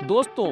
दोस्तों,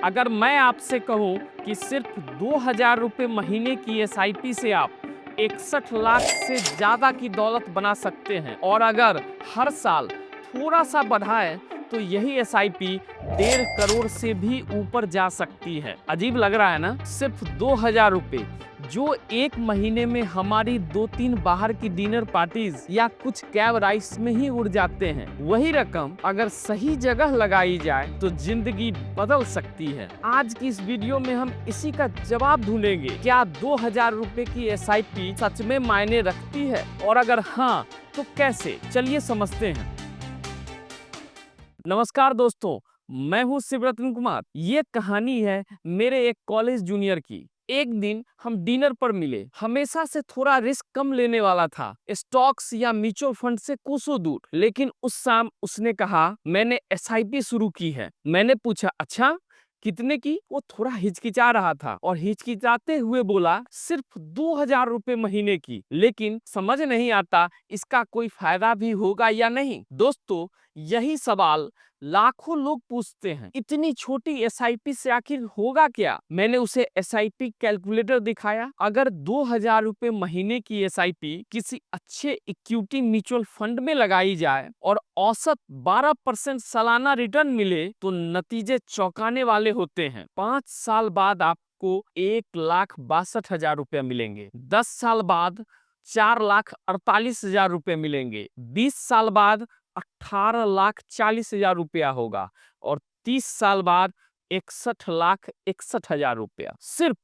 अगर मैं आपसे कहूं कि सिर्फ 2,000 रुपये महीने की एसआईपी से आप 61 लाख से ज्यादा की दौलत बना सकते हैं और अगर हर साल थोड़ा सा बढ़ाएं तो यही एसआईपी 1.5 करोड़ से भी ऊपर जा सकती है। अजीब लग रहा है ना? सिर्फ 2,000 रुपये जो एक महीने में हमारी 2-3 बाहर की डिनर पार्टीज या कुछ कैब राइड्स में ही उड़ जाते हैं, वही रकम अगर सही जगह लगाई जाए तो जिंदगी बदल सकती है। आज की इस वीडियो में हम इसी का जवाब ढूंढेंगे। क्या 2,000 रुपए की एसआईपी सच में मायने रखती है और अगर हाँ तो कैसे? चलिए समझते हैं। नमस्कार दोस्तों, मैं हूँ शिवरत्न कुमार। ये कहानी है मेरे एक कॉलेज जूनियर की। एक दिन हम डिनर पर मिले। हमेशा से थोड़ा रिस्क कम लेने वाला था, स्टॉक्स या म्यूचुअल फंड से कोसों दूर। लेकिन उस शाम उसने कहा, मैंने एसआईपी शुरू की है। मैंने पूछा, अच्छा कितने की? वो थोड़ा हिचकिचा रहा था और हिचकिचाते हुए बोला, सिर्फ 2,000 रुपए महीने की। लेकिन समझ नहीं आता इसका कोई फायदा भी होगा या नहीं। दोस्तों, यही सवाल लाखों लोग पूछते हैं। इतनी छोटी एसआईपी से आखिर होगा क्या? मैंने उसे एसआईपी कैलकुलेटर दिखाया। अगर 2,000 रुपए महीने की एसआईपी किसी अच्छे इक्विटी म्यूचुअल फंड में लगाई जाए और औसत 12% सालाना रिटर्न मिले तो नतीजे चौंकाने वाले होते हैं। 5 साल बाद आपको 1,62,000 रुपया मिलेंगे। 10 साल बाद 4,48,000 रुपये मिलेंगे। 20 साल बाद 18,40,000 रुपया होगा और 30 साल बाद 61,61,000 रुपया। सिर्फ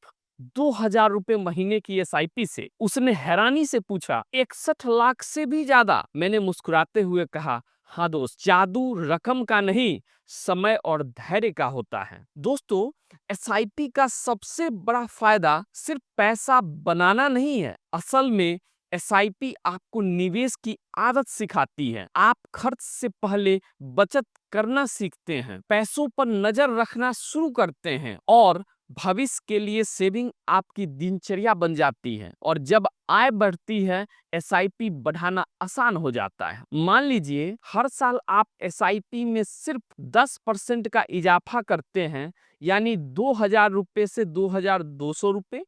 2,000 रुपये महीने की एसआईपी से। उसने हैरानी से पूछा, 61 लाख से भी ज्यादा? मैंने मुस्कुराते हुए कहा, हाँ दोस्त, जादू रकम का नहीं, समय और धैर्य का होता है। दोस्तों, एसआईपी का सबसे बड़ा फायदा सिर्फ पैसा बनाना नहीं है। असल में एसआईपी आपको निवेश की आदत सिखाती है। आप खर्च से पहले बचत करना सीखते हैं, पैसों पर नजर रखना शुरू करते हैं और भविष्य के लिए सेविंग आपकी दिनचर्या बन जाती है। और जब आय बढ़ती है, एसआईपी बढ़ाना आसान हो जाता है। मान लीजिए हर साल आप एसआईपी में सिर्फ 10% का इजाफा करते हैं, यानी 2,000 रुपए से 2,200 रुपए,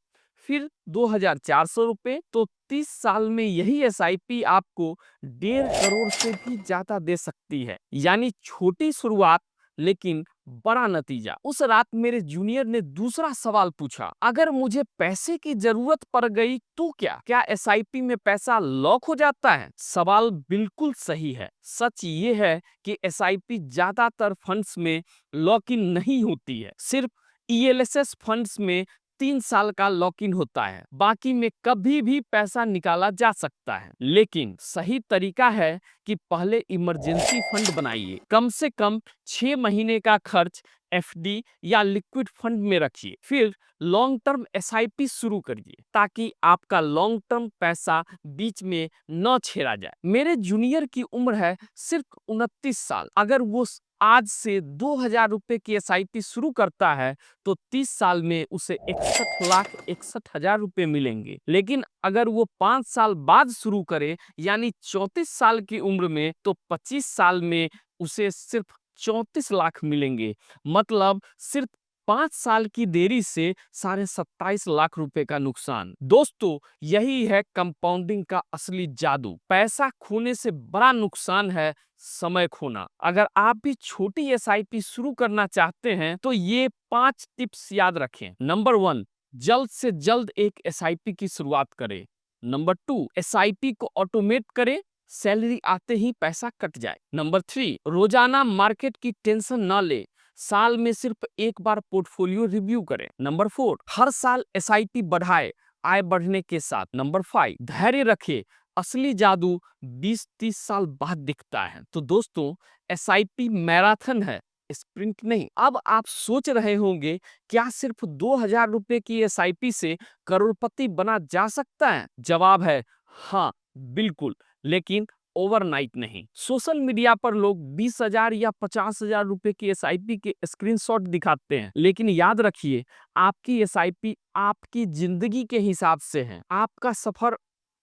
फिर 2,400 रुपए, तो 30 साल में यही एसआईपी आपको 1.5 करोड़ से भी ज्यादा दे सकती है। यानी छोटी शुरुआत लेकिन बड़ा नतीजा। उस रात मेरे जूनियर ने दूसरा सवाल पूछा, अगर मुझे पैसे की जरूरत पड़ गई तो क्या एसआईपी में पैसा लॉक हो जाता है? सवाल बिल्कुल सही है। सच ये है कि एसआईपी ज्यादातर फंड्स में लॉक इन नहीं होती है। सिर्फ ईएलएसएस फंड्स में 3 साल का लॉक इन होता है, बाकी में कभी भी पैसा निकाला जा सकता है। लेकिन सही तरीका है कि पहले इमरजेंसी फंड बनाइए। कम से कम 6 महीने का खर्च एफडी या लिक्विड फंड में रखिए। फिर लॉन्ग टर्म एसआईपी शुरू करिए ताकि आपका लॉन्ग टर्म पैसा बीच में न छेड़ा जाए। मेरे जूनियर की उम्र है सिर्फ 29 साल। अगर वो आज से 2,000 रुपए की एसआईपी शुरू करता है तो 30 साल में उसे 61,61,000 रुपए मिलेंगे। लेकिन अगर वो 5 साल बाद शुरू करे, यानी 34 साल की उम्र में, तो 25 साल में उसे सिर्फ 34 लाख मिलेंगे। मतलब सिर्फ 5 साल की देरी से 27.5 लाख रुपए का नुकसान। दोस्तों, यही है कंपाउंडिंग का असली जादू। पैसा खोने से बड़ा नुकसान है समय खोना। अगर आप भी छोटी एसआईपी शुरू करना चाहते हैं तो ये 5 टिप्स याद रखें। नंबर 1, जल्द से जल्द एक एसआईपी की शुरुआत करें। नंबर 2, एसआईपी को ऑटोमेट करें, सैलरी आते ही पैसा कट जाए। नंबर 3, रोजाना मार्केट की टेंशन ना ले, साल में सिर्फ एक बार पोर्टफोलियो रिव्यू करें। नंबर 4, हर साल एसआईपी बढ़ाए आय बढ़ने के साथ। नंबर 5, धैर्य रखें, असली जादू 20-30 साल बाद दिखता है। तो दोस्तों, एसआईपी मैराथन है, स्प्रिंट नहीं। अब आप सोच रहे होंगे, क्या सिर्फ 2,000 रुपए की एसआईपी से करोड़पति बना जा सकता है? जवाब है हाँ, बिल्कुल, लेकिन ओवरनाइट नहीं। सोशल मीडिया पर लोग 20,000 या 50,000 रुपए की एसआईपी के स्क्रीनशॉट दिखाते हैं, लेकिन याद रखिए, आपकी एसआईपी आपकी जिंदगी के हिसाब से है, आपका सफर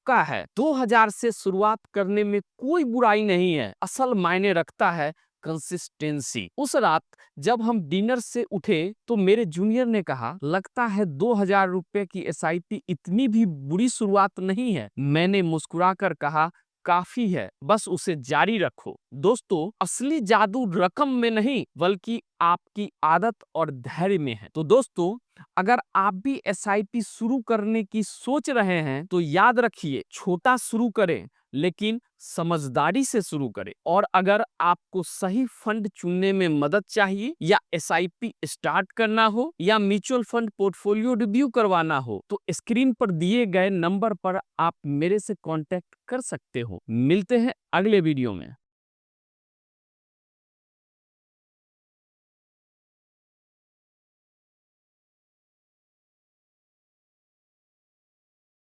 का है। 2,000 से शुरुआत करने में कोई बुराई नहीं है। असल मायने रखता है कंसिस्टेंसी। उस रात जब हम डिनर से उठे तो मेरे जूनियर ने कहा, लगता है 2000 रुपए की एसआईपी इतनी भी बुरी शुरुआत नहीं है। मैंने मुस्कुराकर कहा, काफी है, बस उसे जारी रखो। दोस्तों, असली जादू रकम में नहीं बल्कि आपकी आदत और धैर्य में है। तो दोस्तों, अगर आप भी एसआईपी शुरू करने की सोच रहे हैं तो याद रखिए, छोटा शुरू करें लेकिन समझदारी से शुरू करें। और अगर आपको सही फंड चुनने में मदद चाहिए, या एसआईपी स्टार्ट करना हो, या म्यूचुअल फंड पोर्टफोलियो रिव्यू करवाना हो, तो स्क्रीन पर दिए गए नंबर पर आप मेरे से कांटेक्ट कर सकते हो। मिलते हैं अगले वीडियो में।